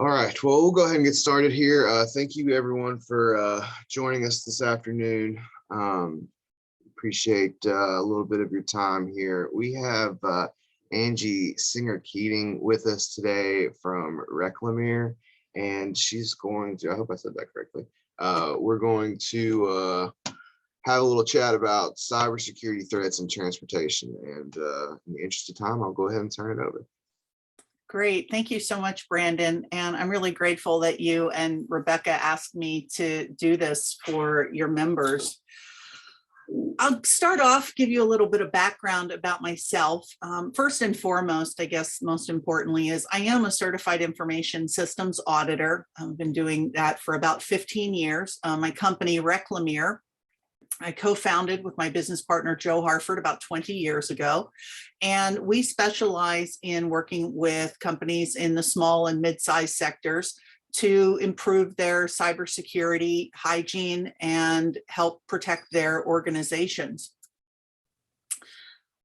All right, well, we'll go ahead and get started here. Thank you everyone for joining us this afternoon. Appreciate a little bit of your time here. We have Angie Singer-Keating with us today from Reclamere, and she's going to, I hope I said that correctly, we're going to have a little chat about cybersecurity threats in transportation. And in the interest of time, I'll go ahead and turn it over. Great. Thank you so much, Brandon. And I'm really grateful that you and Rebecca asked me to do this for your members. I'll start off, give you a little bit of background about myself. First and foremost, I guess most importantly, is I am a Certified Information Systems Auditor. I've been doing that for about 15 years. My company, Reclamere, I co-founded with my business partner, Joe Harford, about 20 years ago. And we specialize in working with companies in the small and mid-sized sectors to improve their cybersecurity hygiene and help protect their organizations.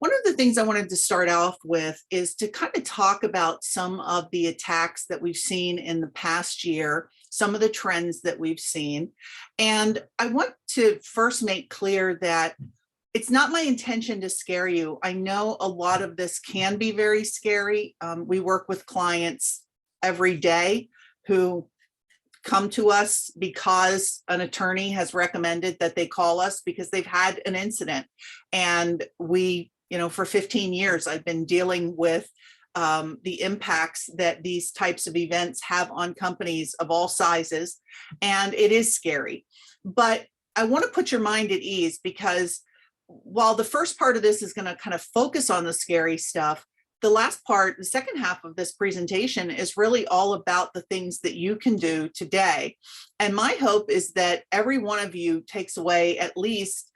One of the things I wanted to start off with is to kind of talk about some of the attacks that we've seen in the past year, some of the trends that we've seen. And I want to first make clear that it's not my intention to scare you. I know a lot of this can be very scary. We work with clients every day who come to us because an attorney has recommended that they call us because they've had an incident. And we, for 15 years, I've been dealing with the impacts that these types of events have on companies of all sizes. And it is scary. But I want to put your mind at ease, because while the first part of this is going to kind of focus on the scary stuff, the last part, the second half of this presentation, is really all about the things that you can do today. And my hope is that every one of you takes away at least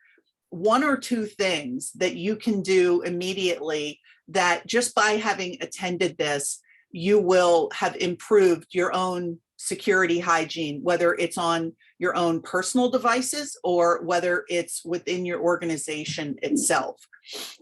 one or two things that you can do immediately, that just by having attended this, you will have improved your own security hygiene, whether it's on your own personal devices or whether it's within your organization itself.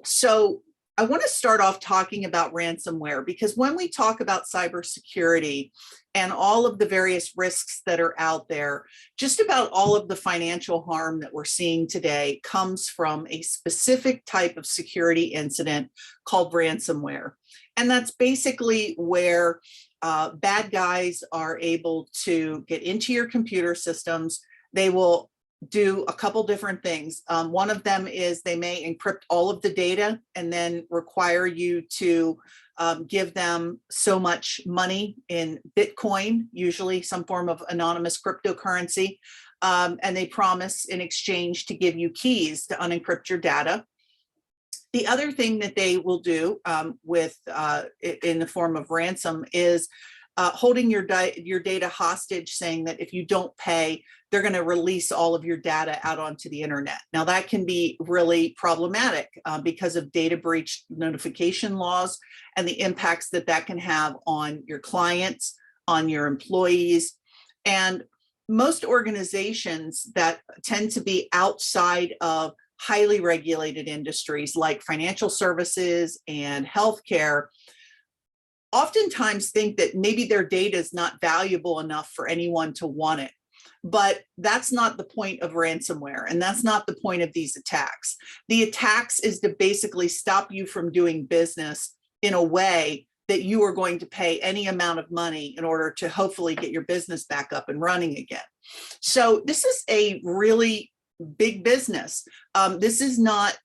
So I want to start off talking about ransomware, because when we talk about cybersecurity and all of the various risks that are out there, just about all of the financial harm that we're seeing today comes from a specific type of security incident called ransomware. And that's basically where bad guys are able to get into your computer systems. They will do a couple different things. One of them is they may encrypt all of the data and then require you to give them so much money in Bitcoin, usually some form of anonymous cryptocurrency. And they promise in exchange to give you keys to unencrypt your data. The other thing that they will do in the form of ransom is holding your data hostage, saying that if you don't pay, they're going to release all of your data out onto the internet. Now that can be really problematic because of data breach notification laws and the impacts that that can have on your clients, on your employees. And most organizations that tend to be outside of highly regulated industries like financial services and healthcare oftentimes think that maybe their data is not valuable enough for anyone to want it. But that's not the point of ransomware, and that's not the point of these attacks. The attacks is to basically stop you from doing business in a way that you are going to pay any amount of money in order to hopefully get your business back up and running again. So this is a really big business. This is not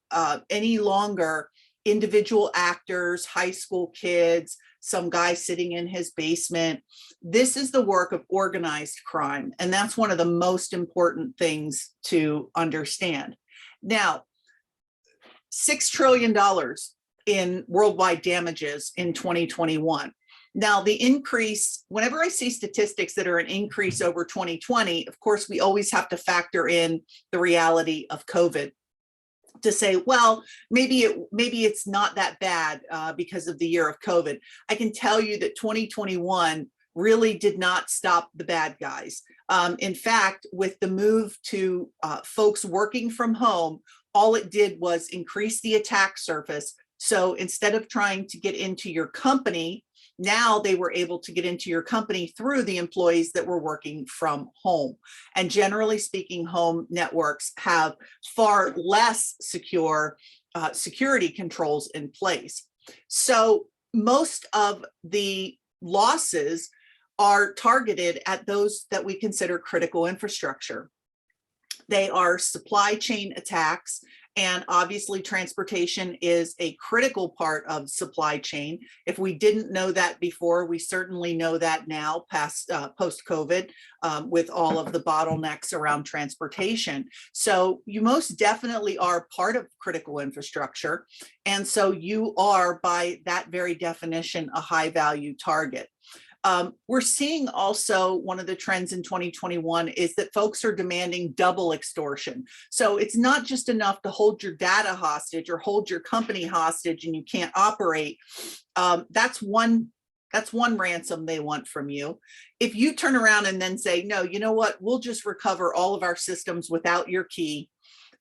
any longer individual actors, high school kids, some guy sitting in his basement. This is the work of organized crime. And that's one of the most important things to understand. Now, $6 trillion in worldwide damages in 2021. Now, the increase, whenever I see statistics that are an increase over 2020, of course, we always have to factor in the reality of COVID to say, well, maybe it's not that bad because of the year of COVID. I can tell you that 2021 really did not stop the bad guys. In fact, with the move to folks working from home, all it did was increase the attack surface. So instead of trying to get into your company Now they were able to get into your company through the employees that were working from home. And generally speaking, home networks have far less secure security controls in place. So most of the losses are targeted at those that we consider critical infrastructure. They are supply chain attacks, and obviously transportation is a critical part of supply chain. If we didn't know that before, we certainly know that now, post-COVID, with all of the bottlenecks around transportation. So you most definitely are part of critical infrastructure. And so you are, by that very definition, a high value target. We're seeing also one of the trends in 2021 is that folks are demanding double extortion. So it's not just enough to hold your data hostage or hold your company hostage and you can't operate. That's one ransom they want from you. If you turn around and then say, no, you know what, we'll just recover all of our systems without your key,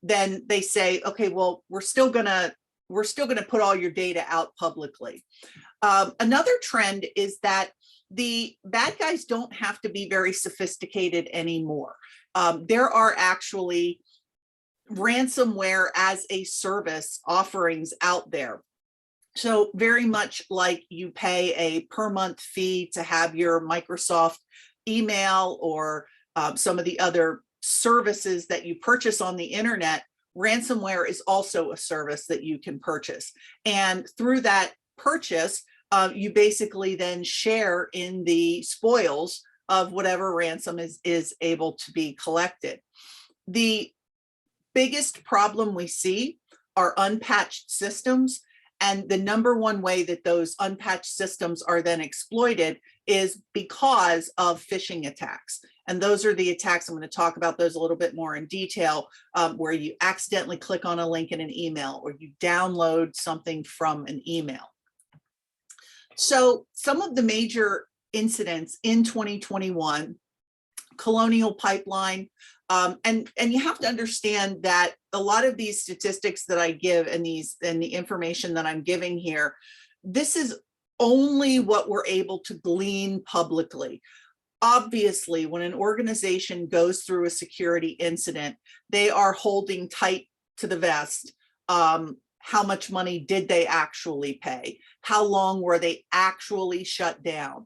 then they say, okay, well, we're still gonna put all your data out publicly. Another trend is that the bad guys don't have to be very sophisticated anymore. There are actually ransomware as a service offerings out there. So very much like you pay a per month fee to have your Microsoft email or some of the other services that you purchase on the internet, ransomware is also a service that you can purchase. And through that purchase, you basically then share in the spoils of whatever ransom is able to be collected. The biggest problem we see are unpatched systems. And the number one way that those unpatched systems are then exploited is because of phishing attacks. And those are the attacks, I'm going to talk about those a little bit more in detail, where you accidentally click on a link in an email or you download something from an email. So some of the major incidents in 2021, Colonial Pipeline, and you have to understand that a lot of these statistics that I give and the information that I'm giving here, this is only what we're able to glean publicly. Obviously, when an organization goes through a security incident, they are holding tight to the vest. How much money did they actually pay? How long were they actually shut down?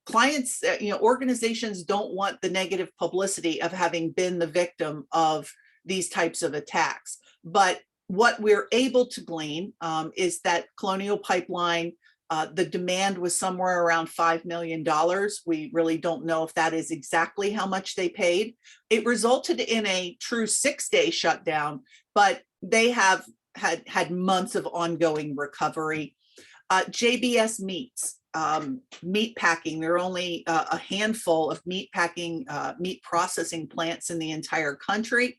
Clients, organizations don't want the negative publicity of having been the victim of these types of attacks. But what we're able to glean is that Colonial Pipeline, the demand was somewhere around $5 million. We really don't know if that is exactly how much they paid. It resulted in a true 6-day shutdown, but they have had months of ongoing recovery. JBS Meats, meat packing. There are only a handful of meat processing plants in the entire country.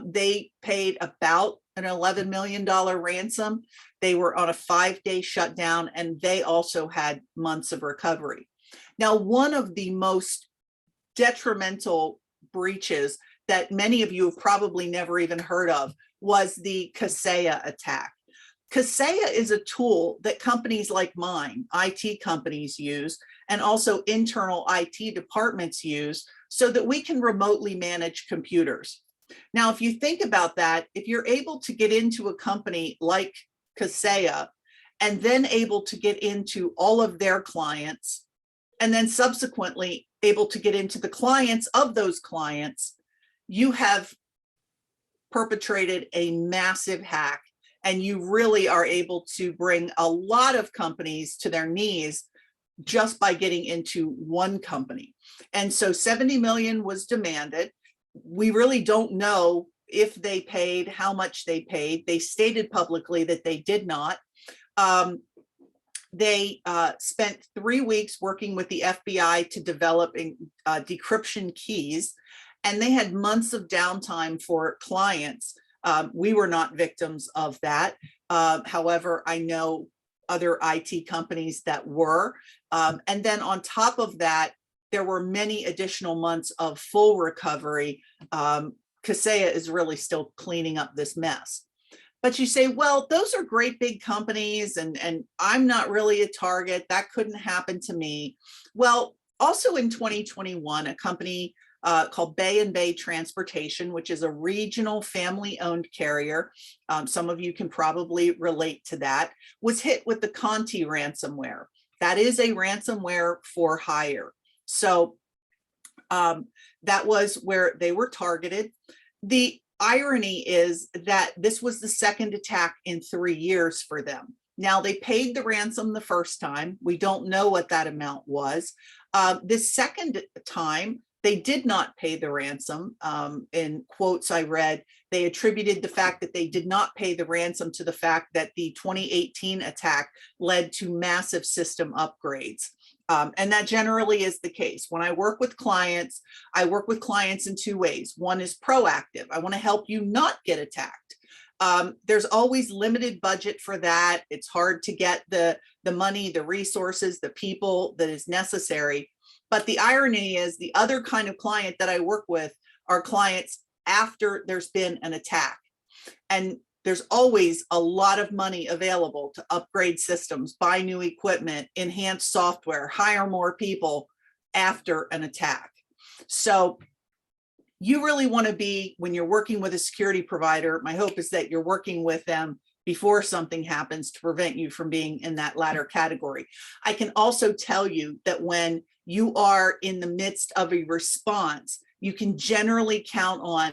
They paid about an $11 million ransom. They were on a 5-day shutdown, and they also had months of recovery. Now, one of the most detrimental breaches that many of you have probably never even heard of was the CISA attack. CISA is a tool that companies like mine, IT companies, use, and also internal IT departments use, so that we can remotely manage computers. Now, if you think about that, if you're able to get into a company like CISA and then able to get into all of their clients, and then subsequently able to get into the clients of those clients, you have perpetrated a massive hack, and you really are able to bring a lot of companies to their knees just by getting into one company. And so 70 million was demanded. We really don't know if they paid, how much they paid. They stated publicly that they did not. They spent 3 weeks working with the FBI to develop decryption keys, and they had months of downtime for clients. We were not victims of that. However, I know other IT companies that were. And then on top of that, there were many additional months of full recovery. CISA is really still cleaning up this mess. But you say, well, those are great big companies and I'm not really a target. That couldn't happen to me. Well, also in 2021, a company called Bay & Bay Transportation, which is a regional family-owned carrier, some of you can probably relate to that, was hit with the Conti ransomware. That is a ransomware for hire. So that was where they were targeted. The irony is that this was the second attack in 3 years for them. Now, they paid the ransom the first time. We don't know what that amount was. This second time, they did not pay the ransom. In quotes I read, they attributed the fact that they did not pay the ransom to the fact that the 2018 attack led to massive system upgrades. And that generally is the case. When I work with clients in 2 ways. One is proactive. I want to help you not get attacked. There's always limited budget for that. It's hard to get the money, the resources, the people that is necessary. But the irony is the other kind of client that I work with are clients after there's been an attack. And there's always a lot of money available to upgrade systems, buy new equipment, enhance software, hire more people after an attack. So you really want to be, when you're working with a security provider, my hope is that you're working with them before something happens to prevent you from being in that latter category. I can also tell you that when you are in the midst of a response, you can generally count on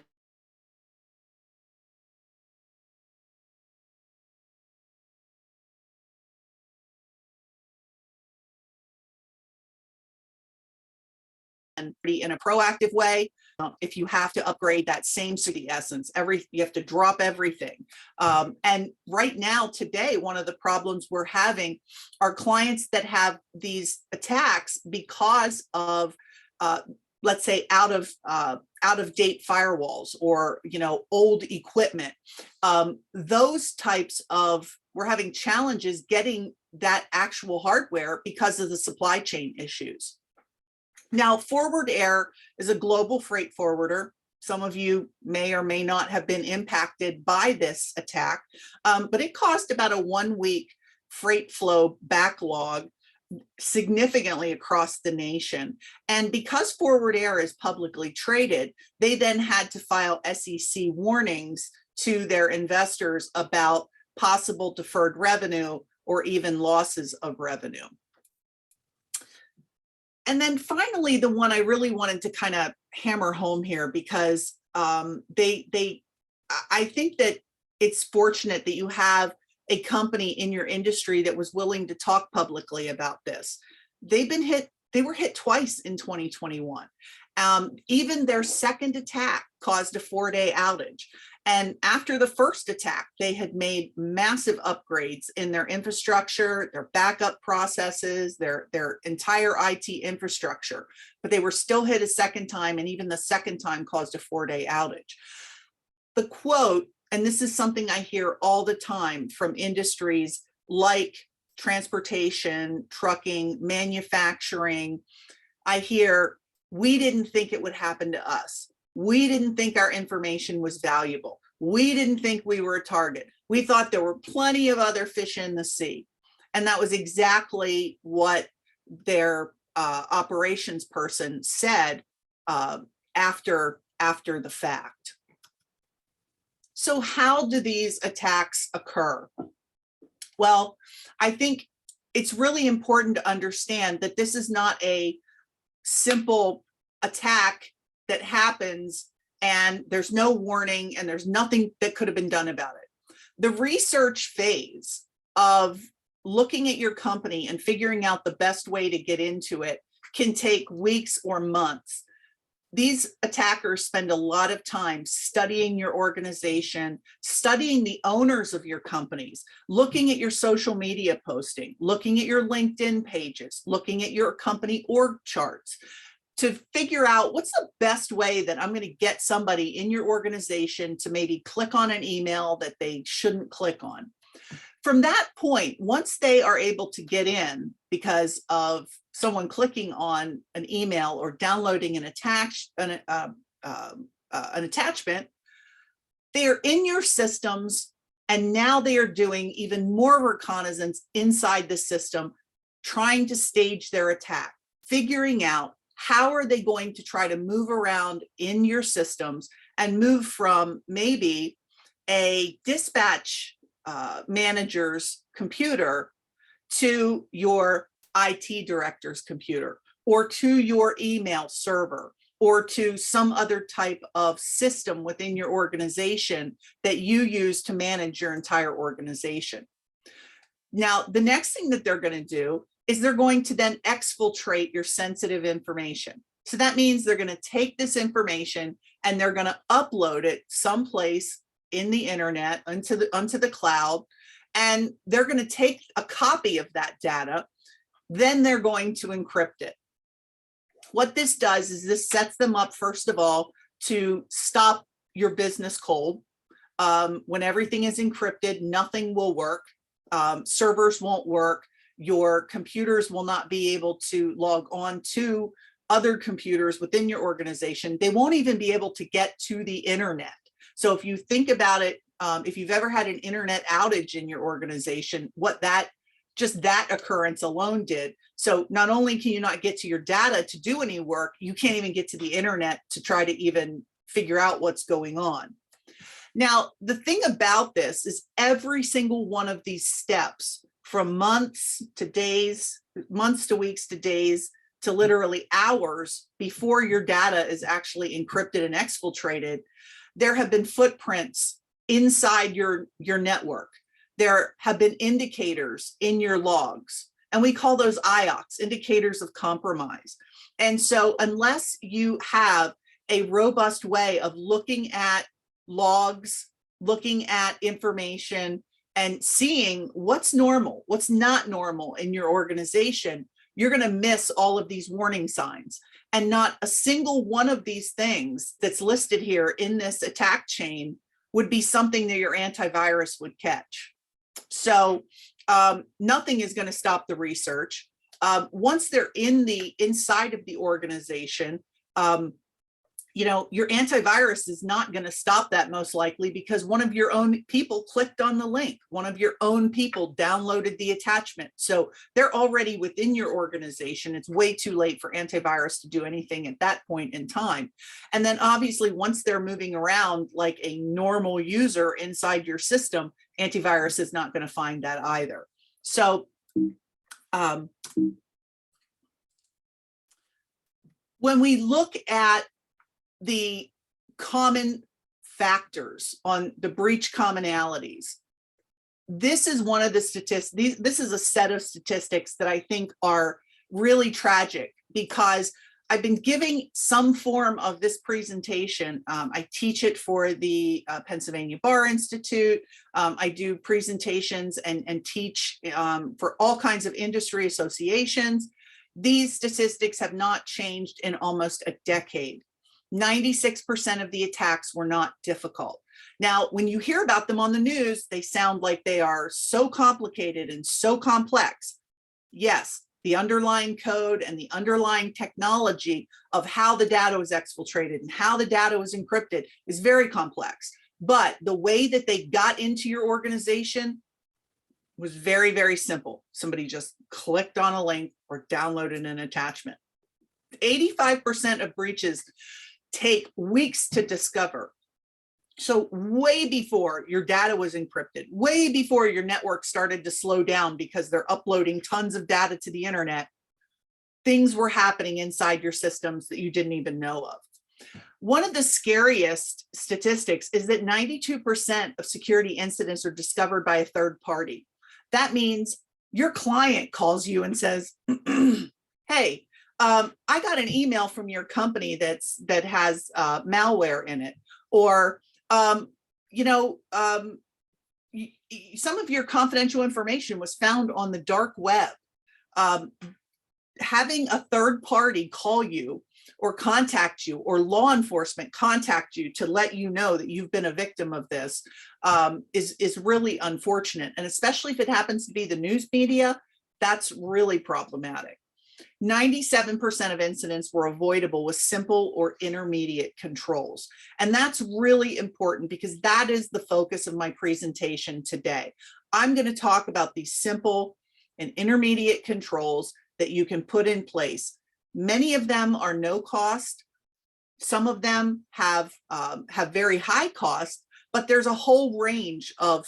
in a proactive way. If you have to upgrade that same security essence, you have to drop everything. And right now, today, one of the problems we're having are clients that have these attacks because of, let's say, out of date firewalls or old equipment. Those types of, we're having challenges getting that actual hardware because of the supply chain issues. Now, Forward Air is a global freight forwarder. Some of you may or may not have been impacted by this attack, but it caused about a 1-week freight flow backlog significantly across the nation. And because Forward Air is publicly traded, they then had to file SEC warnings to their investors about possible deferred revenue or even losses of revenue. And then finally, the one I really wanted to kind of hammer home here, because I think that it's fortunate that you have a company in your industry that was willing to talk publicly about this. They were hit twice in 2021. Even their second attack caused a 4-day outage. And after the first attack, they had made massive upgrades in their infrastructure, their backup processes, their entire IT infrastructure, but they were still hit a second time, and even the second time caused a 4-day outage. The quote, and this is something I hear all the time from industries like transportation, trucking, manufacturing, I hear, "We didn't think it would happen to us. We didn't think our information was valuable. We didn't think we were a target. We thought there were plenty of other fish in the sea." And that was exactly what their operations person said after the fact. So how do these attacks occur? Well, I think it's really important to understand that this is not a simple attack that happens and there's no warning and there's nothing that could have been done about it. The research phase of looking at your company and figuring out the best way to get into it can take weeks or months. These attackers spend a lot of time studying your organization, studying the owners of your companies, looking at your social media posting, looking at your LinkedIn pages, looking at your company org charts, to figure out what's the best way that I'm going to get somebody in your organization to maybe click on an email that they shouldn't click on. From that point, once they are able to get in because of someone clicking on an email or downloading an attachment, they're in your systems And now they are doing even more reconnaissance inside the system, trying to stage their attack, figuring out how are they going to try to move around in your systems and move from maybe a dispatch manager's computer to your IT director's computer, or to your email server, or to some other type of system within your organization that you use to manage your entire organization. Now, the next thing that they're going to do is they're going to then exfiltrate your sensitive information. So that means they're going to take this information and they're going to upload it someplace in the internet onto the cloud, and they're going to take a copy of that data. Then they're going to encrypt it. What this does is this sets them up, first of all, to stop your business cold. When everything is encrypted, nothing will work. Servers won't work. Your computers will not be able to log on to other computers within your organization. They won't even be able to get to the internet. So if you think about it, if you've ever had an internet outage in your organization, what just that occurrence alone did. So not only can you not get to your data to do any work, you can't even get to the internet to try to even figure out what's going on. Now, the thing about this is every single one of these steps, from months to days, months to weeks to days, to literally hours before your data is actually encrypted and exfiltrated, there have been footprints inside your network. There have been indicators in your logs, and we call those IOCs, indicators of compromise. And so unless you have a robust way of looking at logs, looking at information, and seeing what's normal, what's not normal in your organization, you're going to miss all of these warning signs. And not a single one of these things that's listed here in this attack chain would be something that your antivirus would catch. So nothing is going to stop the research. Once they're inside of the organization, your antivirus is not going to stop that, most likely, because one of your own people clicked on the link. One of your own people downloaded the attachment. So they're already within your organization. It's way too late for antivirus to do anything at that point in time. And then obviously, once they're moving around like a normal user inside your system, antivirus is not going to find that either. So when we look at the common factors on the breach commonalities, this is one of the statistics. This is a set of statistics that I think are really tragic, because I've been giving some form of this presentation. I teach it for the Pennsylvania Bar Institute. I do presentations and teach for all kinds of industry associations. These statistics have not changed in almost a decade. 96% of the attacks were not difficult. Now, when you hear about them on the news, they sound like they are so complicated and so complex. Yes, the underlying code and the underlying technology of how the data was exfiltrated and how the data was encrypted is very complex. But the way that they got into your organization was very, very simple. Somebody just clicked on a link or downloaded an attachment. 85% of breaches take weeks to discover. So way before your data was encrypted, way before your network started to slow down because they're uploading tons of data to the internet, things were happening inside your systems that you didn't even know of. One of the scariest statistics is that 92% of security incidents are discovered by a third party. That means your client calls you and says, hey, I got an email from your company that has malware in it, or some of your confidential information was found on the dark web. Having a third party call you or contact you, or law enforcement contact you to let you know that you've been a victim of this is really unfortunate. And especially if it happens to be the news media, that's really problematic. 97% of incidents were avoidable with simple or intermediate controls. And that's really important because that is the focus of my presentation today. I'm going to talk about these simple and intermediate controls that you can put in place. Many of them are no cost. Some of them have very high cost, but there's a whole range of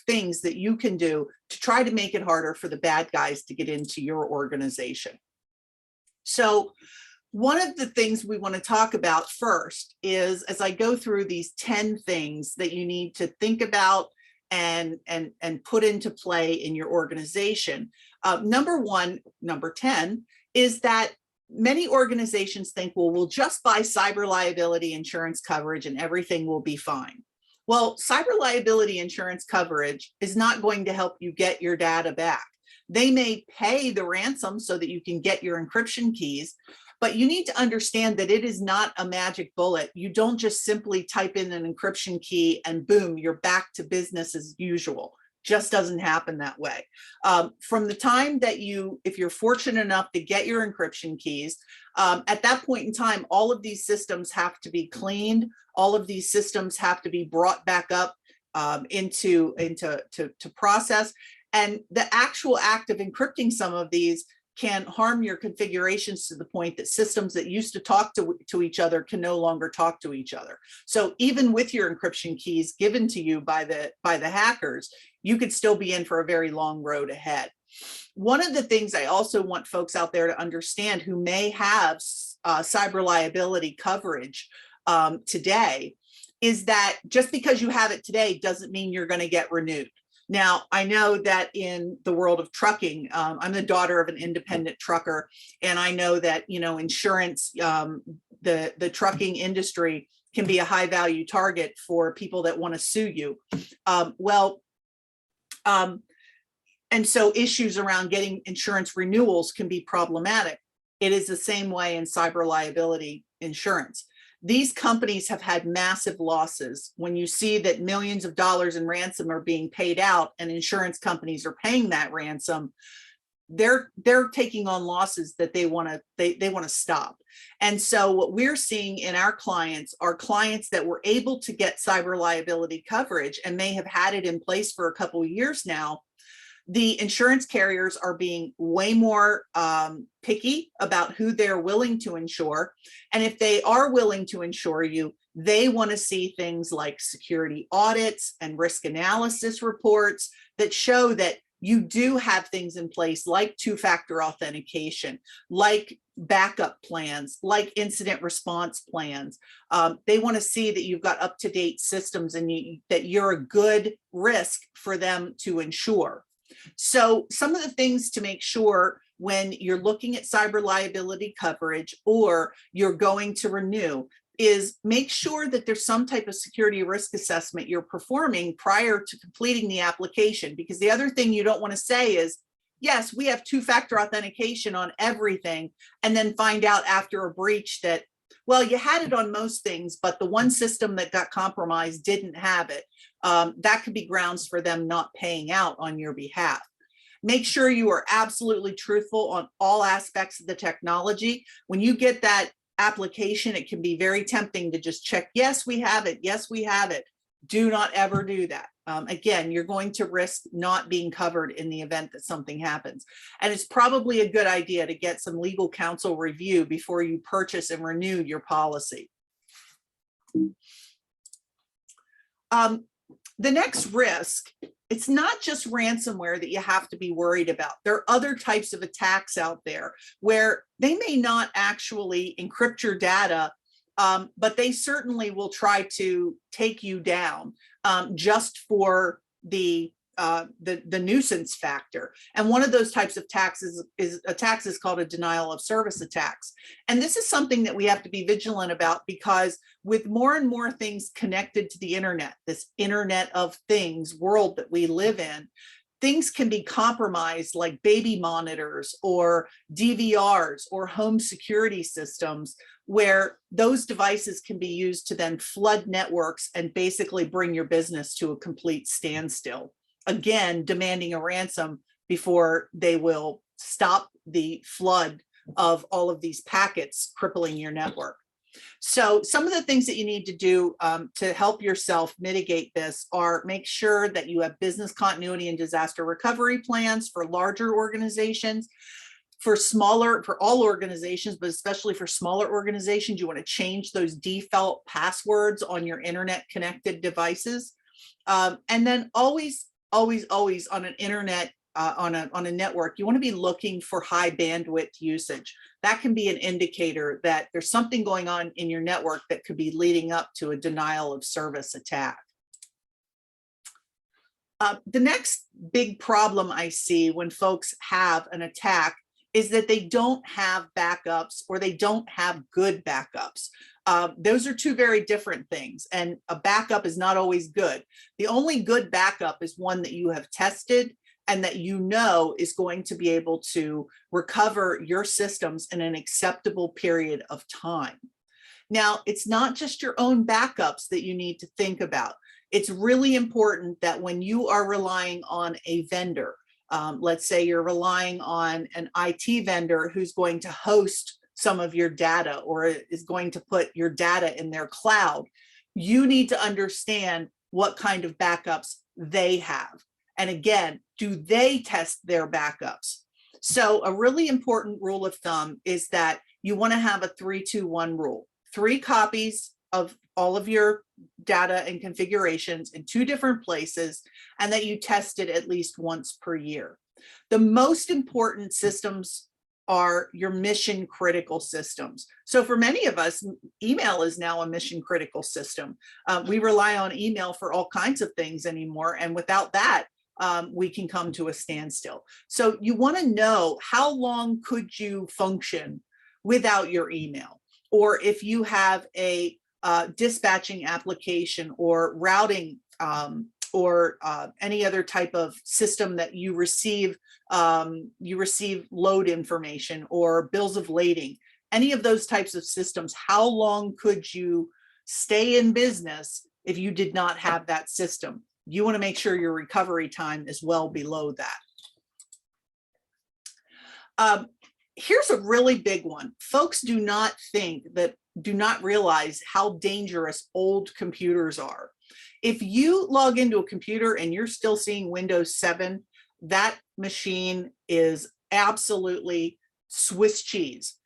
things that you can do to try to make it harder for the bad guys to get into your organization. So one of the things we want to talk about first is, as I go through these 10 things that you need to think about and put into play in your organization. Number 10 is that many organizations think, well, we'll just buy cyber liability insurance coverage and everything will be fine. Well, cyber liability insurance coverage is not going to help you get your data back. They may pay the ransom so that you can get your encryption keys, but you need to understand that it is not a magic bullet. You don't just simply type in an encryption key and boom, you're back to business as usual. Just doesn't happen that way. From the time that if you're fortunate enough to get your encryption keys, at that point in time, all of these systems have to be cleaned. All of these systems have to be brought back up into process. And the actual act of encrypting some of these can harm your configurations to the point that systems that used to talk to each other can no longer talk to each other. So even with your encryption keys given to you by the hackers, you could still be in for a very long road ahead. One of the things I also want folks out there to understand who may have cyber liability coverage today is that just because you have it today doesn't mean you're going to get renewed. Now, I know that in the world of trucking, I'm the daughter of an independent trucker, and I know that, insurance, the trucking industry can be a high value target for people that want to sue you. And so issues around getting insurance renewals can be problematic. It is the same way in cyber liability insurance. These companies have had massive losses. When you see that millions of dollars in ransom are being paid out and insurance companies are paying that ransom, they're taking on losses that they want to stop. And so what we're seeing in our clients are clients that were able to get cyber liability coverage and may have had it in place for a couple of years now. The insurance carriers are being way more picky about who they're willing to insure. And if they are willing to insure you, they want to see things like security audits and risk analysis reports that show that you do have things in place like two-factor authentication, like backup plans, like incident response plans. They want to see that you've got up-to-date systems and that you're a good risk for them to insure. So some of the things to make sure when you're looking at cyber liability coverage or you're going to renew is make sure that there's some type of security risk assessment you're performing prior to completing the application. Because the other thing you don't want to say is, yes, we have two-factor authentication on everything, and then find out after a breach that, well, you had it on most things, but the one system that got compromised didn't have it. That could be grounds for them not paying out on your behalf. Make sure you are absolutely truthful on all aspects of the technology. When you get that application, it can be very tempting to just check, yes, we have it. Yes, we have it. Do not ever do that. Again, you're going to risk not being covered in the event that something happens. And it's probably a good idea to get some legal counsel review before you purchase and renew your policy. The next risk, it's not just ransomware that you have to be worried about. There are other types of attacks out there where they may not actually encrypt your data, but they certainly will try to take you down just for the nuisance factor. And one of those types of attacks is called a denial of service attacks. And this is something that we have to be vigilant about, because with more and more things connected to the internet, this Internet of Things world that we live in, things can be compromised, like baby monitors or DVRs or home security systems, where those devices can be used to then flood networks and basically bring your business to a complete standstill. Again, demanding a ransom before they will stop the flood of all of these packets crippling your network. So some of the things that you need to do to help yourself mitigate this are make sure that you have business continuity and disaster recovery plans for larger organizations. For all organizations, but especially for smaller organizations, you want to change those default passwords on your internet connected devices. And then always on an internet, on a network, you want to be looking for high bandwidth usage. That can be an indicator that there's something going on in your network that could be leading up to a denial of service attack. The next big problem I see when folks have an attack is that they don't have backups or they don't have good backups. Those are two very different things, and a backup is not always good. The only good backup is one that you have tested and that you know is going to be able to recover your systems in an acceptable period of time. Now, it's not just your own backups that you need to think about. It's really important that when you are relying on a vendor, let's say you're relying on an IT vendor who's going to host some of your data or is going to put your data in their cloud, you need to understand what kind of backups they have. And again, do they test their backups? So a really important rule of thumb is that you want to have a 3-2-1 rule. 3 copies of all of your data and configurations in 2 different places, and that you test it at least once per year. The most important systems are your mission critical systems. So for many of us, email is now a mission critical system. We rely on email for all kinds of things anymore, and without that, we can come to a standstill. So you want to know how long could you function without your email, or if you have a dispatching application or routing or any other type of system that you receive load information or bills of lading, any of those types of systems, how long could you stay in business if you did not have that system? You want to make sure your recovery time is well below that. Here's a really big one. Folks do not realize how dangerous old computers are. If you log into a computer and you're still seeing Windows 7, that machine is absolutely Swiss cheese.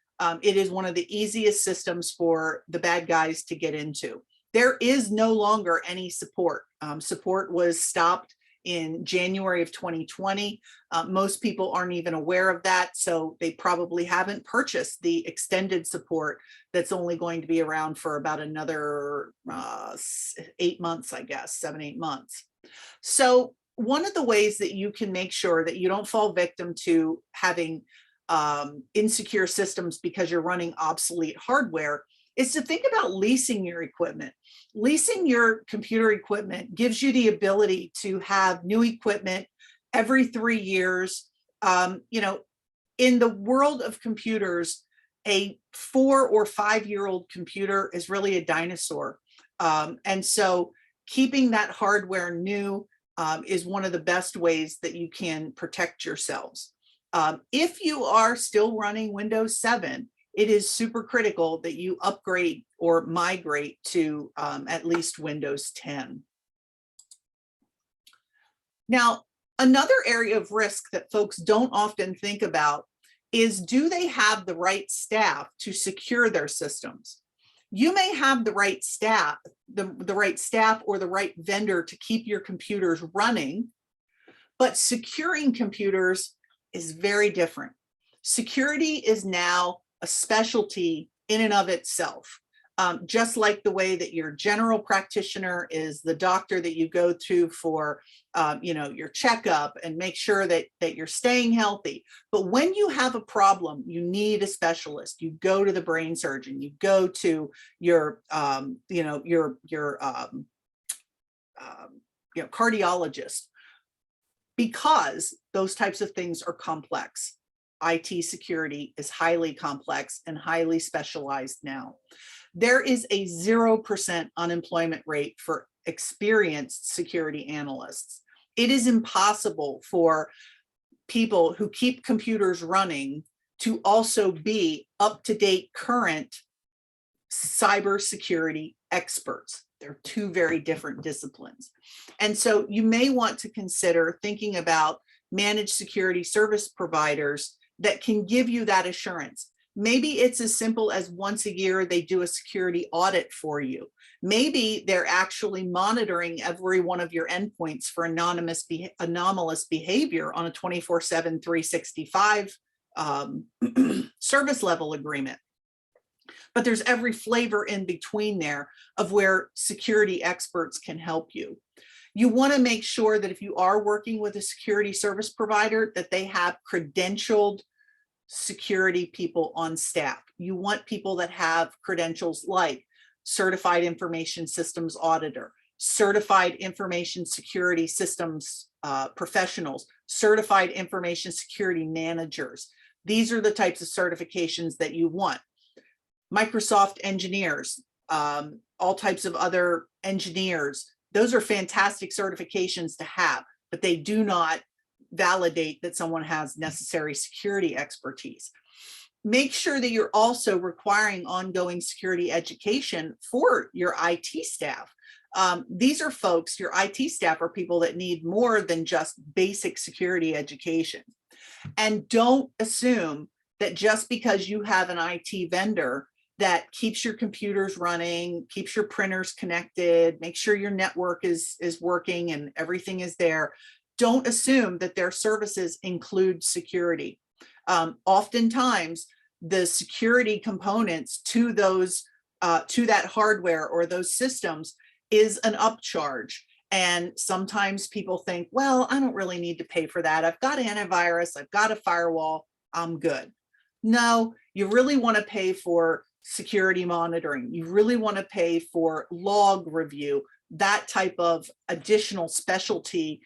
It is one of the easiest systems for the bad guys to get into. There is no longer any support. Support was stopped in January of 2020. Most people aren't even aware of that, so they probably haven't purchased the extended support that's only going to be around for about another 8 months, I guess, 7-8 months. So one of the ways that you can make sure that you don't fall victim to having insecure systems because you're running obsolete hardware is to think about leasing your equipment. Leasing your computer equipment gives you the ability to have new equipment every 3 years. You know, in the world of computers, a 4 or 5-year-old computer is really a dinosaur. And so keeping that hardware new is one of the best ways that you can protect yourselves. If you are still running Windows 7, it is super critical that you upgrade or migrate to at least Windows 10. Now, another area of risk that folks don't often think about is, do they have the right staff to secure their systems? You may have the right staff, the right staff or the right vendor to keep your computers running, but securing computers is very different. Security is now a specialty in and of itself. Just like the way that your general practitioner is the doctor that you go to for you know, your checkup and make sure that you're staying healthy. But when you have a problem, you need a specialist. You go to the brain surgeon, you go to your you know, your cardiologist, because those types of things are complex. IT security is highly complex and highly specialized now. There is a 0% unemployment rate for experienced security analysts. It is impossible for people who keep computers running to also be up-to-date current cybersecurity experts. They're two very different disciplines. And so you may want to consider thinking about managed security service providers that can give you that assurance. Maybe it's as simple as once a year they do a security audit for you. Maybe they're actually monitoring every one of your endpoints for anomalous behavior on a 24/7, 365 service level agreement. But there's every flavor in between there of where security experts can help you. You want to make sure that if you are working with a security service provider, that they have credentialed security people on staff. You want people that have credentials like Certified Information Systems Auditor, Certified Information Security Systems Professionals, Certified Information Security Managers. These are the types of certifications that you want. Microsoft engineers, all types of other engineers. Those are fantastic certifications to have, but they do not validate that someone has necessary security expertise. Make sure that you're also requiring ongoing security education for your IT staff. These are folks, your IT staff are people that need more than just basic security education. And don't assume that just because you have an IT vendor that keeps your computers running, keeps your printers connected, make sure your network is working and everything is there, don't assume that their services include security. Oftentimes, the security components to those to that hardware or those systems is an upcharge. And sometimes people think, well, I don't really need to pay for that. I've got antivirus, I've got a firewall, I'm good. No, you really want to pay for security monitoring. You really want to pay for log review, that type of additional specialty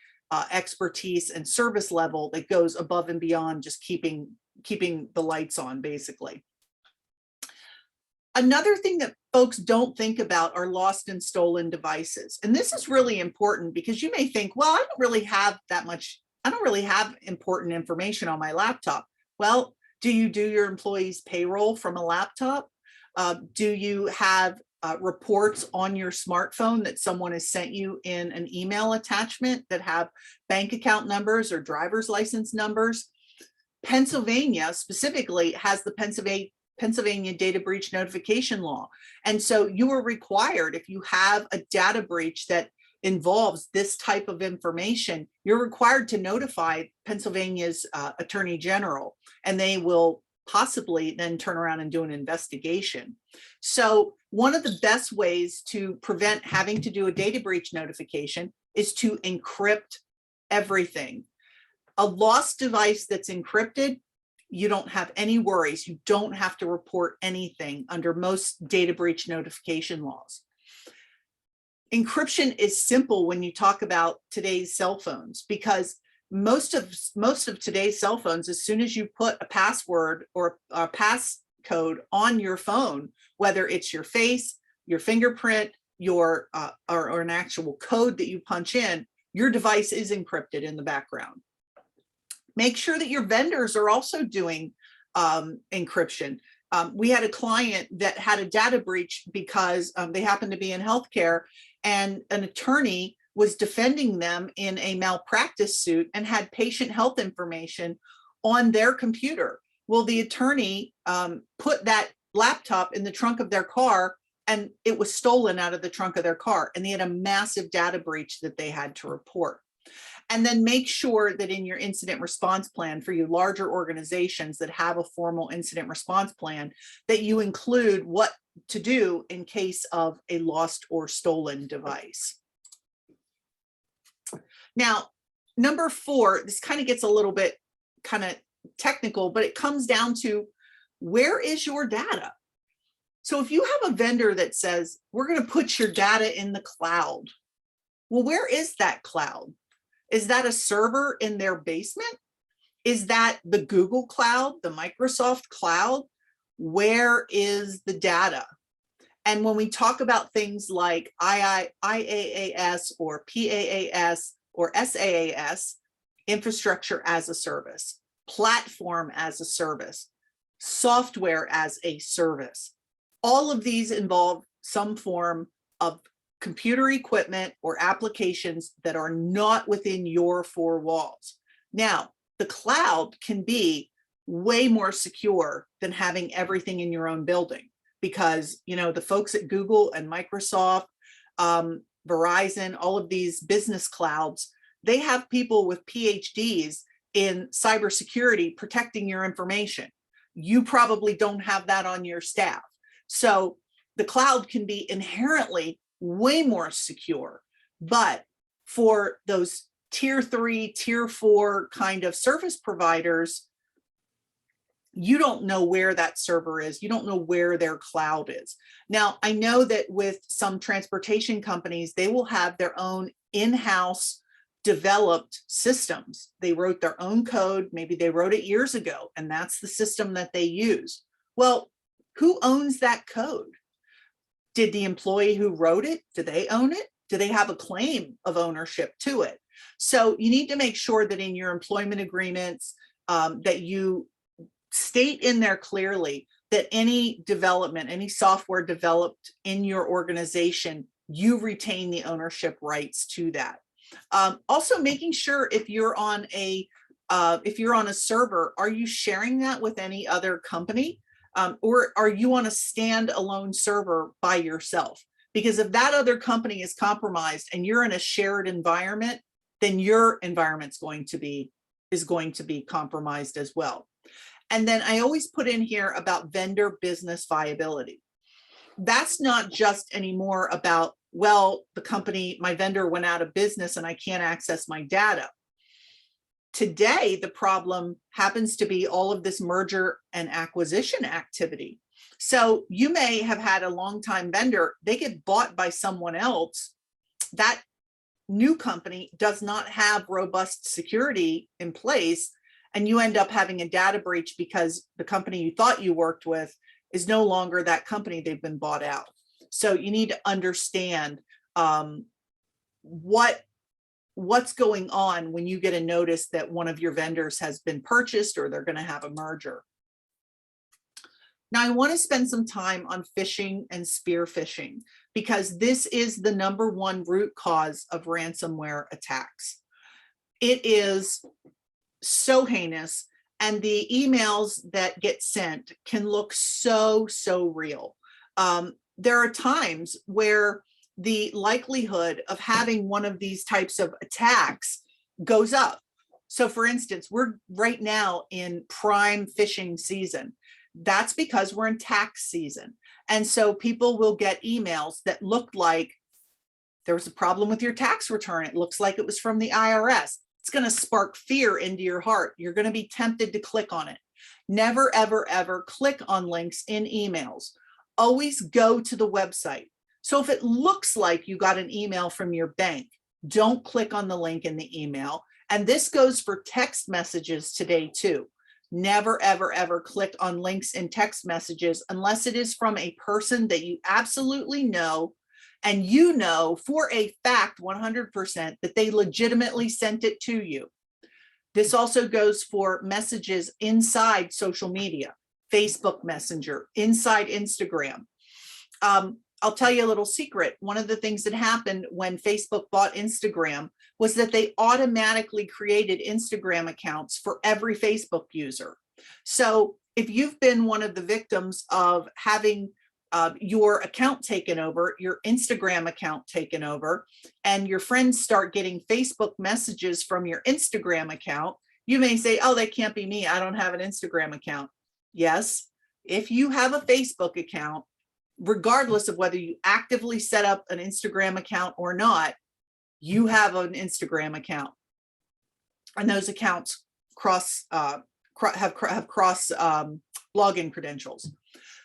expertise and service level that goes above and beyond just keeping the lights on, basically. Another thing that folks don't think about are lost and stolen devices. And this is really important because you may think, well, I don't really have important information on my laptop. Well, do you do your employees' payroll from a laptop? Do you have reports on your smartphone that someone has sent you in an email attachment that have bank account numbers or driver's license numbers? Pennsylvania specifically has the Pennsylvania data breach notification law. And so you are required, if you have a data breach that involves this type of information, you're required to notify Pennsylvania's Attorney General, and they will possibly then turn around and do an investigation. So one of the best ways to prevent having to do a data breach notification is to encrypt everything. A lost device that's encrypted, you don't have any worries. You don't have to report anything under most data breach notification laws. Encryption is simple when you talk about today's cell phones, because most of today's cell phones, as soon as you put a password or a passcode on your phone, whether it's your face, your fingerprint, or an actual code that you punch in, your device is encrypted in the background. Make sure that your vendors are also doing encryption. We had a client that had a data breach because they happened to be in healthcare, and an attorney was defending them in a malpractice suit and had patient health information on their computer. Well, the attorney put that laptop in the trunk of their car, and it was stolen out of the trunk of their car, and they had a massive data breach that they had to report. And then make sure that in your incident response plan for your larger organizations that have a formal incident response plan, that you include what to do in case of a lost or stolen device. Now, number 4, this kind of gets a little bit kind of technical, but it comes down to, where is your data? So if you have a vendor that says, we're going to put your data in the cloud, well, where is that cloud? Is that a server in their basement? Is that the Google Cloud, the Microsoft Cloud? Where is the data? And when we talk about things like IaaS or PaaS or SaaS, infrastructure as a service, platform as a service, software as a service. All of these involve some form of computer equipment or applications that are not within your four walls. Now, the cloud can be way more secure than having everything in your own building, because, you know, the folks at Google and Microsoft, Verizon, all of these business clouds, they have people with PhDs in cybersecurity protecting your information. You probably don't have that on your staff. So the cloud can be inherently way more secure, but for those tier 3, tier 4 kind of service providers, you don't know where that server is. You don't know where their cloud is. Now, I know that with some transportation companies, they will have their own in-house developed systems. They wrote their own code. Maybe they wrote it years ago, and that's the system that they use. Well, who owns that code? Did the employee who wrote it, do they own it? Do they have a claim of ownership to it? So you need to make sure that in your employment agreements that you state in there clearly that any development, any software developed in your organization, you retain the ownership rights to that. Also making sure if you're on a server, are you sharing that with any other company? Or are you on a standalone server by yourself? Because if that other company is compromised and you're in a shared environment, then your environment's going to be compromised as well. And then I always put in here about vendor business viability. That's not just anymore about, well, the company, my vendor went out of business and I can't access my data. Today, the problem happens to be all of this merger and acquisition activity. So you may have had a longtime vendor, they get bought by someone else. That new company does not have robust security in place, and you end up having a data breach because the company you thought you worked with is no longer that company, they've been bought out. So you need to understand what's going on when you get a notice that one of your vendors has been purchased or they're going to have a merger. Now, I want to spend some time on phishing and spear phishing, because this is the #1 root cause of ransomware attacks. It is so heinous, and the emails that get sent can look so real. There are times where the likelihood of having one of these types of attacks goes up. So for instance, we're right now in prime phishing season. That's because we're in tax season. And so people will get emails that look like there was a problem with your tax return. It looks like it was from the IRS. It's going to spark fear into your heart. You're going to be tempted to click on it. Never, ever, ever click on links in emails. Always go to the website. So if it looks like you got an email from your bank, don't click on the link in the email. And this goes for text messages today too. Never, ever, ever click on links in text messages unless it is from a person that you absolutely know, and you know for a fact 100% that they legitimately sent it to you. This also goes for messages inside social media, Facebook Messenger, inside Instagram. I'll tell you a little secret. One of the things that happened when Facebook bought Instagram was that they automatically created Instagram accounts for every Facebook user. So if you've been one of the victims of having your account taken over, your Instagram account taken over, and your friends start getting Facebook messages from your Instagram account, you may say, oh, that can't be me. I don't have an Instagram account. Yes, if you have a Facebook account, regardless of whether you actively set up an Instagram account or not, you have an Instagram account, and those accounts have cross login credentials.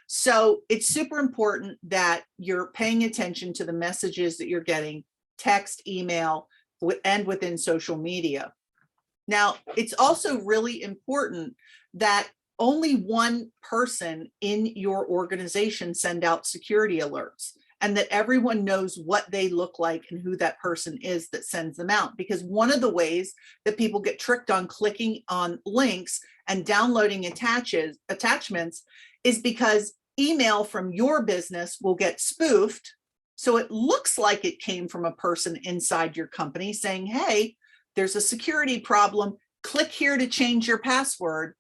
So it's super important that you're paying attention to the messages that you're getting, text, email, and within social media. Now, it's also really important that only one person in your organization send out security alerts. and that everyone knows what they look like and who that person is that sends them out. Because one of the ways that people get tricked on clicking on links and downloading attachments is because email from your business will get spoofed. So it looks like it came from a person inside your company saying, hey, there's a security problem. Click here to change your password.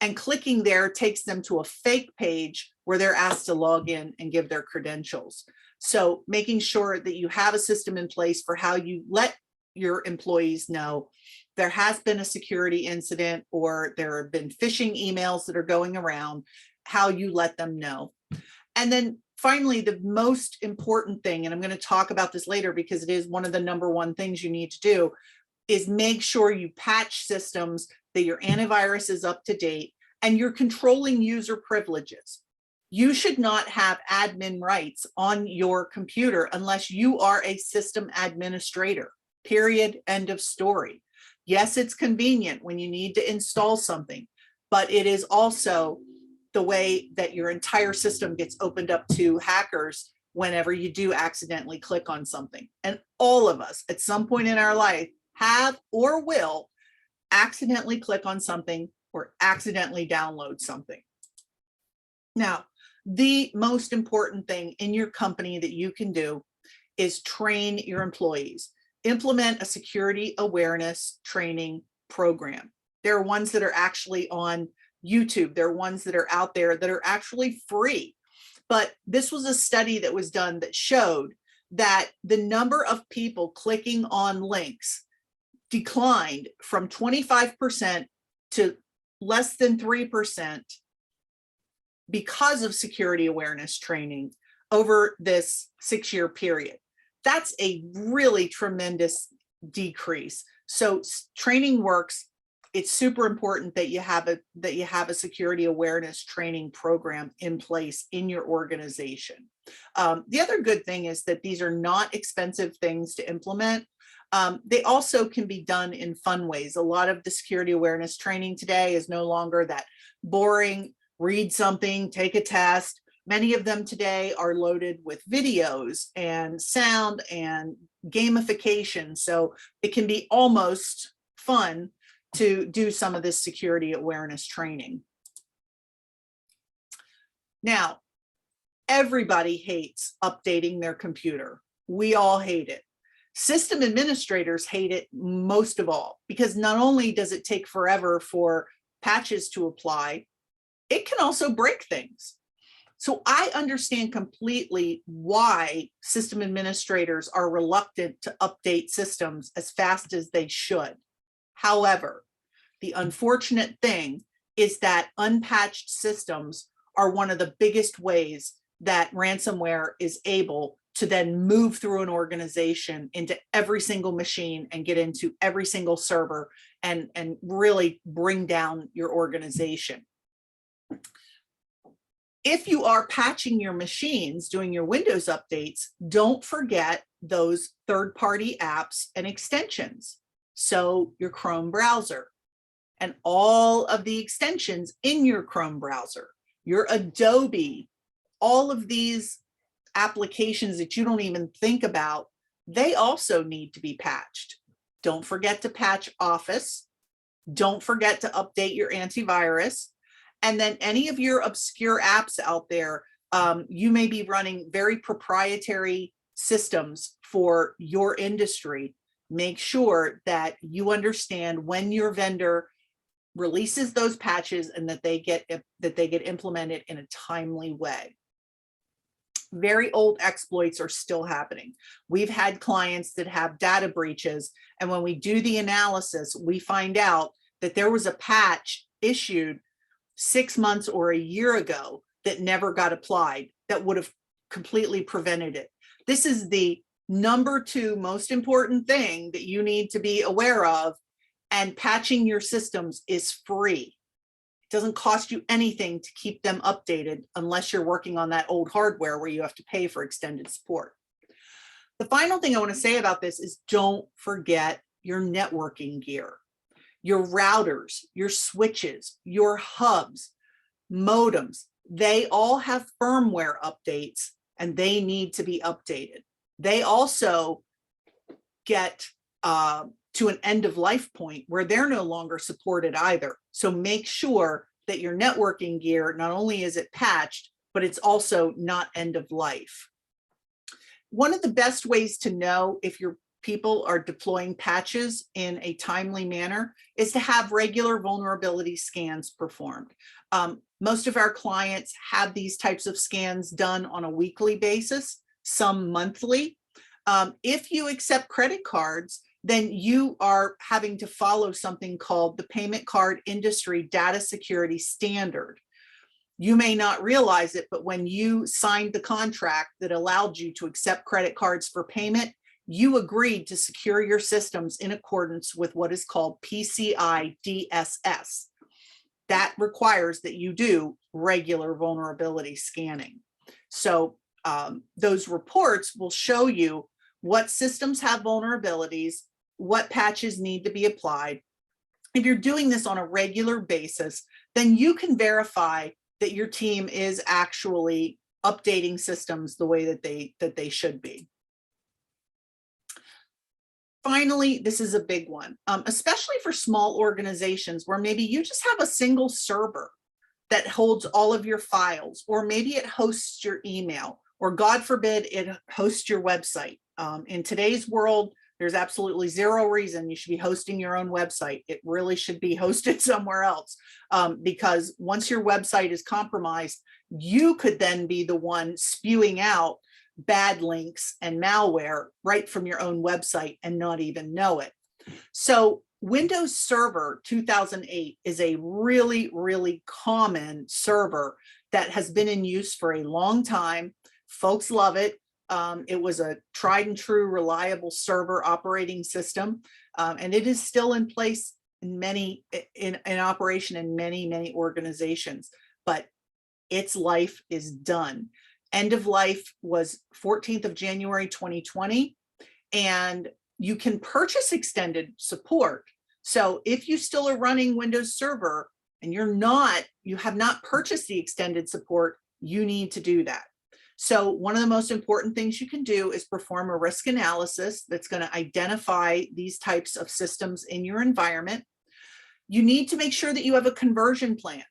And clicking there takes them to a fake page where they're asked to log in and give their credentials. So making sure that you have a system in place for how you let your employees know there has been a security incident or there have been phishing emails that are going around, how you let them know. And then finally, the most important thing, and I'm going to talk about this later because it is one of the #1 things you need to do, is make sure you patch systems, that your antivirus is up to date, and you're controlling user privileges. You should not have admin rights on your computer unless you are a system administrator, period, end of story. Yes, it's convenient when you need to install something, but it is also the way that your entire system gets opened up to hackers whenever you do accidentally click on something. And all of us at some point in our life have or will accidentally click on something or accidentally download something. Now, the most important thing in your company that you can do is train your employees. Implement a security awareness training program. There are ones that are actually on YouTube. There are ones that are out there that are actually free. But this was a study that was done that showed that the number of people clicking on links declined from 25% to less than 3% because of security awareness training over this 6-year period. That's a really tremendous decrease. So training works. It's super important that you have a security awareness training program in place in your organization. The other good thing is that these are not expensive things to implement. They also can be done in fun ways. A lot of the security awareness training today is no longer that boring, read something, take a test. Many of them today are loaded with videos and sound and gamification. So it can be almost fun to do some of this security awareness training. Now, everybody hates updating their computer. We all hate it. System administrators hate it most of all, because not only does it take forever for patches to apply, it can also break things. So I understand completely why system administrators are reluctant to update systems as fast as they should. However, the unfortunate thing is that unpatched systems are one of the biggest ways that ransomware is able to then move through an organization into every single machine and get into every single server and really bring down your organization. If you are patching your machines, doing your Windows updates, don't forget those third-party apps and extensions. So your Chrome browser and all of the extensions in your Chrome browser, your Adobe, all of these applications that you don't even think about, they also need to be patched. Don't forget to patch Office. Don't forget to update your antivirus. And then any of your obscure apps out there, you may be running very proprietary systems for your industry. Make sure that you understand when your vendor releases those patches and that they get implemented in a timely way. Very old exploits are still happening. We've had clients that have data breaches, and when we do the analysis, we find out that there was a patch issued 6 months or a year ago that never got applied that would have completely prevented it. This is the #2 most important thing that you need to be aware of, and patching your systems is free. It doesn't cost you anything to keep them updated unless you're working on that old hardware where you have to pay for extended support. The final thing I want to say about this is don't forget your networking gear. Your routers, your switches, your hubs, modems, they all have firmware updates and they need to be updated. They also get to an end of life point where they're no longer supported either. So make sure that your networking gear, not only is it patched, but it's also not end of life. One of the best ways to know if your people are deploying patches in a timely manner is to have regular vulnerability scans performed. Most of our clients have these types of scans done on a weekly basis, some monthly. If you accept credit cards, then you are having to follow something called the Payment Card Industry Data Security Standard. You may not realize it, but when you signed the contract that allowed you to accept credit cards for payment, you agreed to secure your systems in accordance with what is called PCI DSS. That requires that you do regular vulnerability scanning. So those reports will show you what systems have vulnerabilities, what patches need to be applied. If you're doing this on a regular basis, then you can verify that your team is actually updating systems the way that they should be. Finally, this is a big one, especially for small organizations where maybe you just have a single server that holds all of your files, or maybe it hosts your email, or God forbid, it hosts your website. In today's world, there's absolutely zero reason you should be hosting your own website. It really should be hosted somewhere else, because once your website is compromised, you could then be the one spewing out bad links and malware right from your own website and not even know it. So Windows Server 2008 is a really, really common server that has been in use for a long time. Folks love it. It was a tried and true, reliable server operating system, and it is still in place in operation in many organizations, but its life is done. End of life was 14th of January 2020, and you can purchase extended support. So if you still are running Windows Server and you have not purchased the extended support, you need to do that. So one of the most important things you can do is perform a risk analysis that's going to identify these types of systems in your environment. You need to make sure that you have a conversion plan.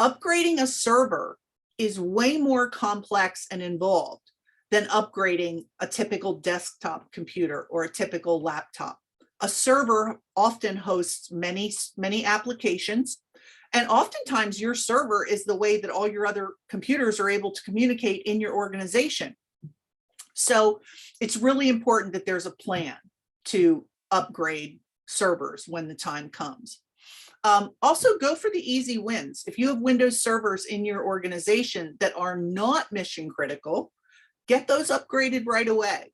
Upgrading a server is way more complex and involved than upgrading a typical desktop computer or a typical laptop. A server often hosts many applications, and oftentimes your server is the way that all your other computers are able to communicate in your organization. So it's really important that there's a plan to upgrade servers when the time comes. Also, go for the easy wins. If you have Windows servers in your organization that are not mission critical, get those upgraded right away.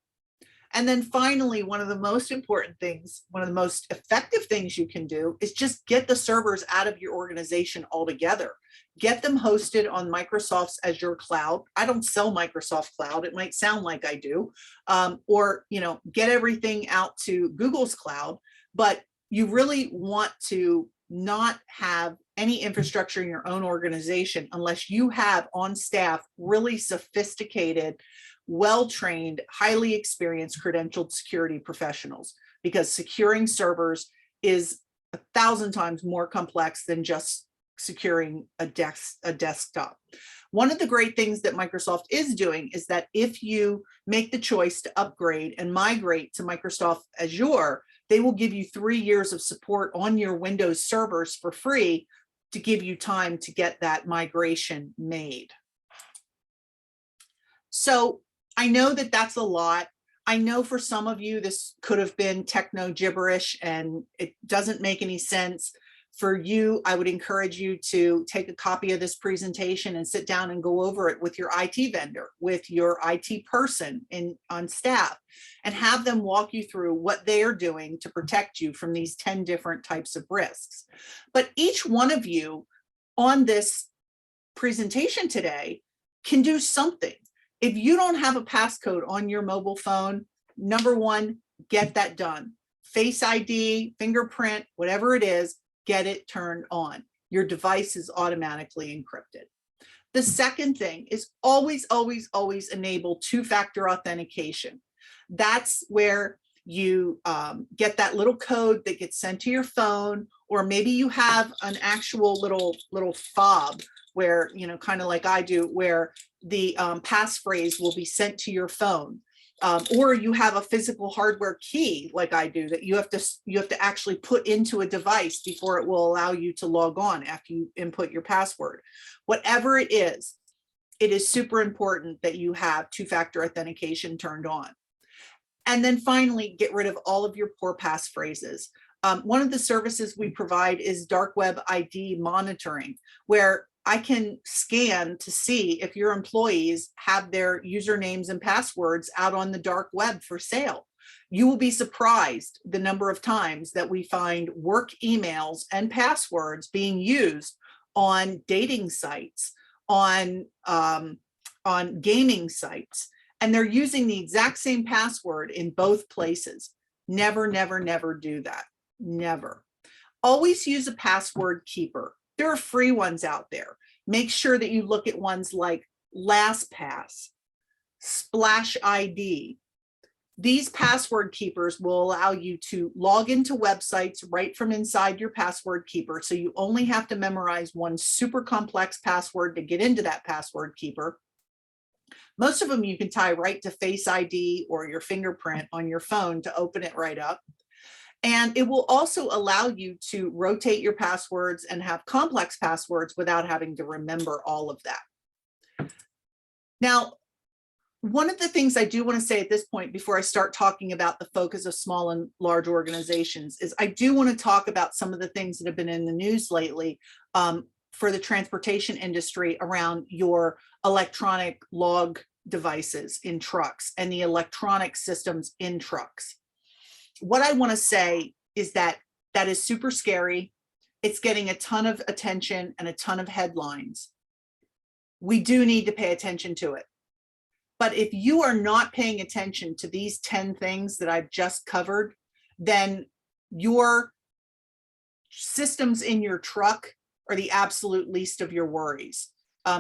And then finally, one of the most important things, one of the most effective things you can do is just get the servers out of your organization altogether. Get them hosted on Microsoft's Azure cloud. I don't sell Microsoft Cloud. It might sound like I do. Or, get everything out to Google's cloud, but you really want to not have any infrastructure in your own organization unless you have on staff really sophisticated, well-trained, highly experienced, credentialed security professionals, because securing servers is 1,000 times more complex than just securing a desktop. One of the great things that Microsoft is doing is that if you make the choice to upgrade and migrate to Microsoft Azure, they will give you 3 years of support on your Windows servers for free to give you time to get that migration made. So I know that that's a lot. I know for some of you, this could have been techno gibberish and it doesn't make any sense. For you, I would encourage you to take a copy of this presentation and sit down and go over it with your IT vendor, with your IT person on staff, and have them walk you through what they are doing to protect you from these 10 different types of risks. But each one of you on this presentation today can do something. If you don't have a passcode on your mobile phone, number one, get that done. Face ID, fingerprint, whatever it is, get it turned on. Your device is automatically encrypted. The second thing is always, always, always enable two-factor authentication. That's where you get that little code that gets sent to your phone, or maybe you have an actual little fob where, you know, kind of like I do, where the passphrase will be sent to your phone. Or you have a physical hardware key like I do that you have to actually put into a device before it will allow you to log on after you input your password. Whatever it is super important that you have two-factor authentication turned on. And then finally, get rid of all of your poor passphrases. One of the services we provide is dark web ID monitoring, where I can scan to see if your employees have their usernames and passwords out on the dark web for sale. You will be surprised the number of times that we find work emails and passwords being used on dating sites, on gaming sites, and they're using the exact same password in both places. Never, never, never do that. Never. Always use a password keeper. There are free ones out there. Make sure that you look at ones like LastPass, Splash ID. These password keepers will allow you to log into websites right from inside your password keeper. So you only have to memorize one super complex password to get into that password keeper. Most of them you can tie right to Face ID or your fingerprint on your phone to open it right up. And it will also allow you to rotate your passwords and have complex passwords without having to remember all of that. Now, one of the things I do want to say at this point before I start talking about the focus of small and large organizations is I do want to talk about some of the things that have been in the news lately for the transportation industry around your electronic log devices in trucks and the electronic systems in trucks. What I want to say is that that is super scary. It's getting a ton of attention and a ton of headlines. We do need to pay attention to it. But if you are not paying attention to these 10 things that I've just covered, then your systems in your truck are the absolute least of your worries,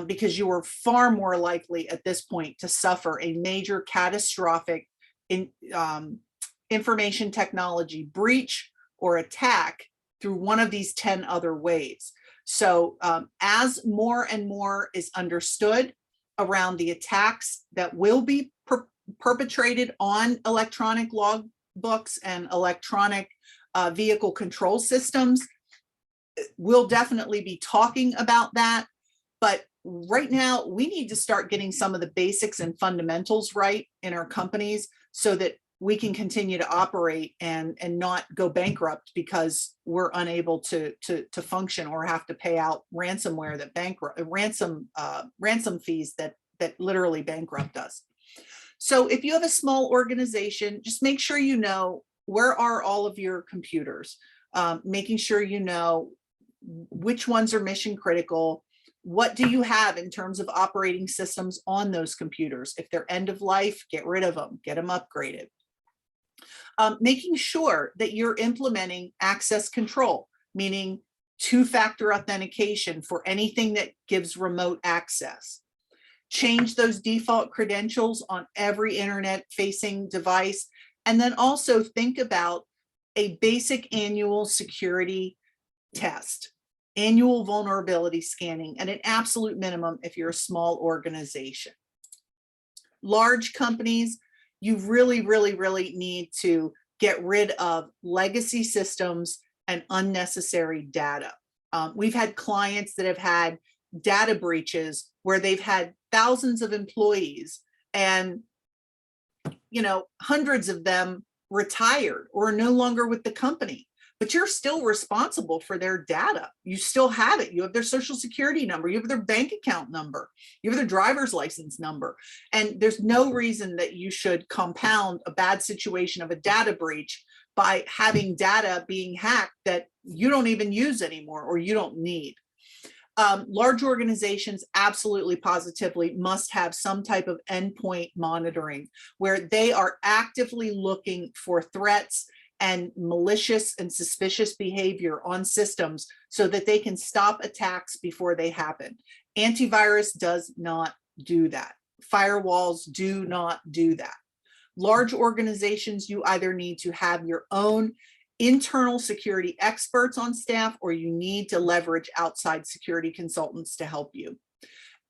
because you are far more likely at this point to suffer a major catastrophic information technology breach or attack through one of these 10 other ways. So as more and more is understood around the attacks that will be perpetrated on electronic log books and electronic vehicle control systems, we'll definitely be talking about that. But right now, we need to start getting some of the basics and fundamentals right in our companies so that we can continue to operate and not go bankrupt because we're unable to function or have to pay out ransomware that ransom fees that literally bankrupt us. So if you have a small organization, just make sure you know where are all of your computers, making sure you know which ones are mission critical. What do you have in terms of operating systems on those computers? If they're end of life, get rid of them, get them upgraded. Making sure that you're implementing access control, meaning two-factor authentication for anything that gives remote access. Change those default credentials on every internet-facing device. And then also think about a basic annual security test, annual vulnerability scanning, and an absolute minimum if you're a small organization. Large companies, you really, really, really need to get rid of legacy systems and unnecessary data. We've had clients that have had data breaches where they've had thousands of employees and, you know, hundreds of them retired or are no longer with the company, but you're still responsible for their data. You still have it. You have their social security number, you have their bank account number, you have their driver's license number. And there's no reason that you should compound a bad situation of a data breach by having data being hacked that you don't even use anymore or you don't need. Large organizations absolutely positively must have some type of endpoint monitoring where they are actively looking for threats and malicious and suspicious behavior on systems so that they can stop attacks before they happen. Antivirus does not do that. Firewalls do not do that. Large organizations, you either need to have your own internal security experts on staff, or you need to leverage outside security consultants to help you.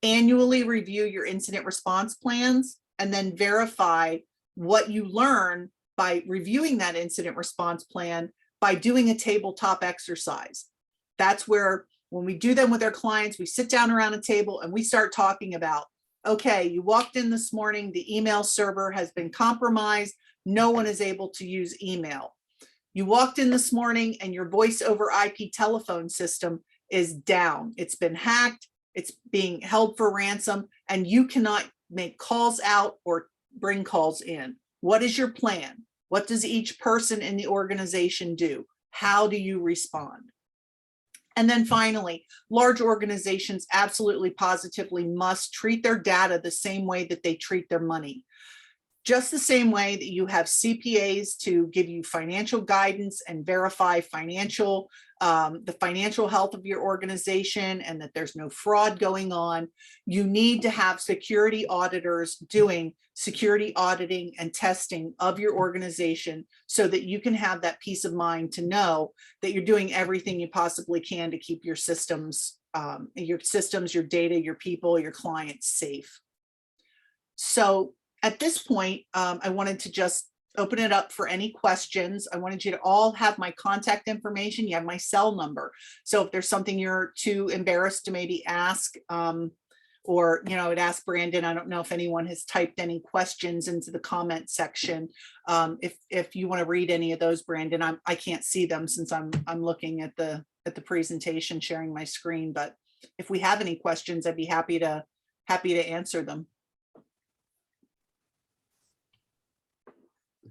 Annually review your incident response plans and then verify what you learn by reviewing that incident response plan by doing a tabletop exercise. That's where, when we do them with our clients, we sit down around a table and we start talking about, okay, you walked in this morning, the email server has been compromised. No one is able to use email. You walked in this morning and your voice over IP telephone system is down. It's been hacked. It's being held for ransom, and you cannot make calls out or bring calls in. What is your plan? What does each person in the organization do? How do you respond? And then finally, large organizations absolutely positively must treat their data the same way that they treat their money. Just the same way that you have CPAs to give you financial guidance and verify the financial health of your organization and that there's no fraud going on, you need to have security auditors doing security auditing and testing of your organization so that you can have that peace of mind to know that you're doing everything you possibly can to keep your systems, your data, your people, your clients safe. So at this point, I wanted to just open it up for any questions. I wanted you to all have my contact information. You have my cell number. So if there's something you're too embarrassed to maybe ask, or, I'd ask Brandon, I don't know if anyone has typed any questions into the comment section. If you want to read any of those, Brandon, I can't see them since I'm looking at the presentation, sharing my screen. But if we have any questions, I'd be happy to answer them.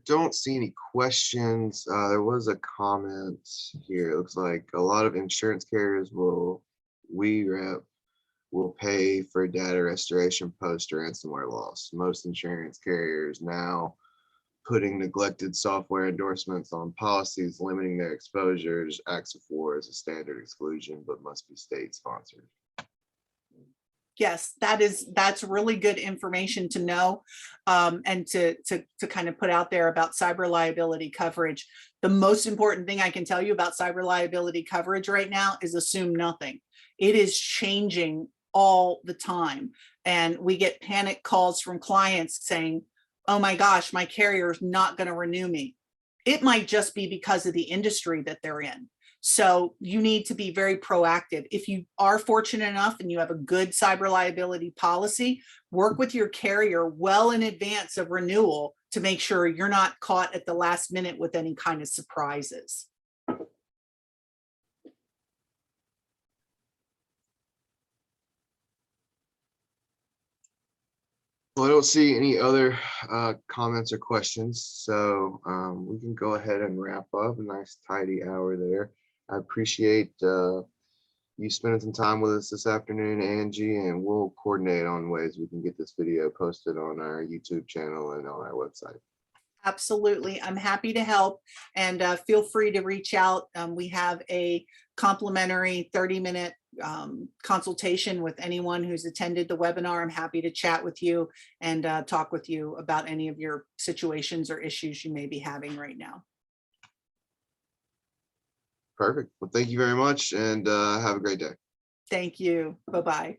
Don't see any questions. There was a comment here. It looks like a lot of insurance carriers will pay for data restoration post ransomware loss. Most insurance carriers now putting neglected software endorsements on policies, limiting their exposures. AXA 4 is a standard exclusion, but must be state sponsored. Yes, that's really good information to know, and to kind of put out there about cyber liability coverage. The most important thing I can tell you about cyber liability coverage right now is assume nothing. It is changing all the time, and we get panic calls from clients saying, oh my gosh, my carrier is not going to renew me. It might just be because of the industry that they're in. So you need to be very proactive. If you are fortunate enough and you have a good cyber liability policy, work with your carrier well in advance of renewal to make sure you're not caught at the last minute with any kind of surprises. Well, I don't see any other comments or questions, so we can go ahead and wrap up. A nice tidy hour there. I appreciate you spending some time with us this afternoon, Angie, and we'll coordinate on ways we can get this video posted on our YouTube channel and on our website. Absolutely. I'm happy to help, and feel free to reach out. We have a complimentary 30-minute consultation with anyone who's attended the webinar. I'm happy to chat with you and talk with you about any of your situations or issues you may be having right now. Perfect. Well, thank you very much, and have a great day. Thank you. Bye-bye.